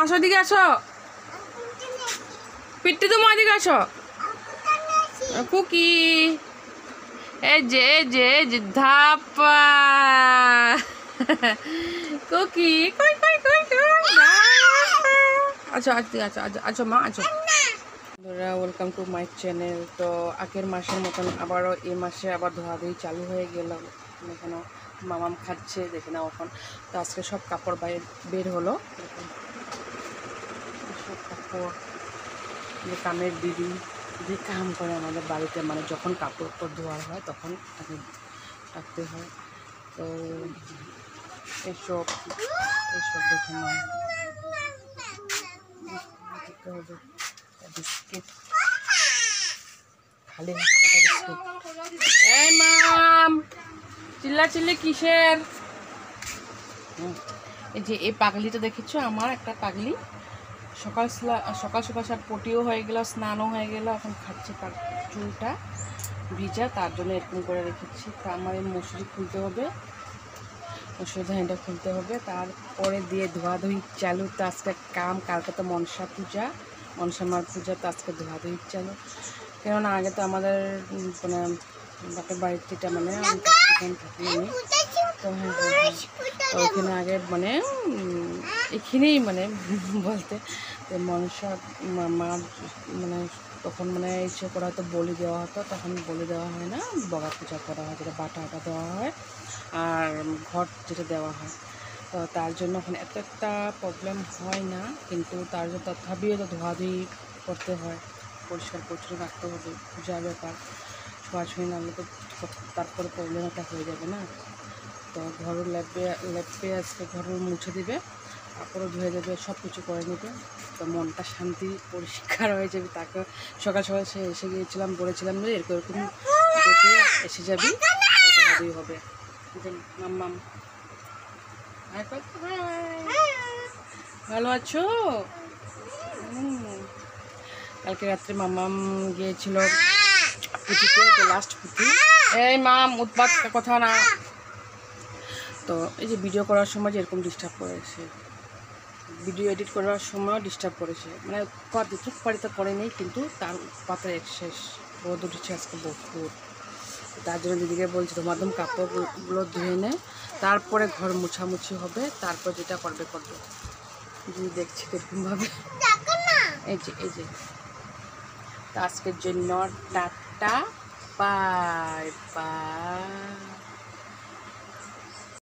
আসো, দিকে আসো। পিট্টি তোমার দিকে আসো। কুকি এই যে ধাপা কুকি কই কই কই আচ্ছা আচ্ছা আচ্ছা আচ্ছা আচ্ছা মা আচ্ছা। বন্ধুরা, ওয়েলকাম টু মাই চ্যানেল। তো আগের মাসের মতন আবারও এই মাসে আবার ধোয়াধুয়ি চালু হয়ে গেল। এখানে মামাম খাচ্ছে, দেখে নাও এখন। তো আজকে সব কাপড় বের হলো। সব কাপড় যে কামের দিদি যে কাম করে আমাদের বাড়িতে, মানে যখন কাপড় ধোয়ার হয় তখন তাকে রাখতে হয়। তো এসব দেখে নাও, দিতে হবে। বিস্কিট খালি বিস্কিট। এই মাম, চিল্লি কিসের? এই যে এই পাগলিটা দেখেছো, আমার একটা পাগলি। সকাল সকাল সব পটিও হয়ে গেল, স্নানও হয়ে গেল, এখন খাচ্ছে। চুলটা ভিজা, তার জন্য এরকম করে রেখেছি। তা আমার এই মশুরি খুলতে হবে, মশুরি ধানিটা খুলতে হবে, তারপরে দিয়ে ধোয়াধুয়ি চালু। তো আজকে কাম, কালকে তো মনসা মার পূজা, তো আজকে ধোয়াধুয়ি চালু। কেননা আগে তো আমাদের মানে বাপের বাড়িটা মানে থাকি আমি, তো তো ওখানে আগে মানে এখানেই মানে বলতে মনসা মার মানে তখন মানে ইচ্ছে করা হয়তো বলি দেওয়া হতো, তখন বলি দেওয়া হয় না, বগা পূজা করা হয়, যেটা বাটা দেওয়া হয় আর ঘট যেটা দেওয়া হয়। তো তার জন্য ওখানে এত একটা প্রবলেম হয় না, কিন্তু তার জন্য তথাপিও তো ধোয়াধুয়ি করতে হয়, পরিষ্কার পরিচ্ছন্ন রাখতে হবে, পূজার ব্যাপার। ছোঁয়াছুঁয়ি নাহলে তো তারপরে প্রবলেম একটা হয়ে যাবে না। তো ঘর লেপে আজকে ঘর মুছে দিবে, কাপড়ও ধুয়ে দেবে, সব কিছু করে নেবে। তো মনটা শান্তি পরিষ্কার হয়ে যাবে। তাকে সকাল সে এসে গিয়েছিলাম, বলেছিলাম যে এরকম দেখে এসে যাবি, ধোয়াধুয়ি হবে। মাম্মাম ভালো আছো? কালকে রাত্রে মাম্মাম গিয়েছিল পুঁথিতে, তো লাস্ট পুঁথি। এই মাম, উৎপাত কথা না। তো এই যে ভিডিও করার সময় যে এরকম ডিস্টার্ব করেছে, ভিডিও এডিট করার সময় ডিস্টার্ব করেছে, মানে ঠিক পারিতে করে নেই, কিন্তু তার উৎপাতের শেষ। রোদ উঠেছে আজকে বহুত, তার জন্য দিদিকে বলছি তোমার একদম কাপড়গুলো ধুয়ে নে, তারপরে ঘর মুছামুছি হবে, তারপর যেটা করবে। দিদি দেখছি এরকমভাবে। এই যে তো আজকের জন্য টাটা, বাই বাই।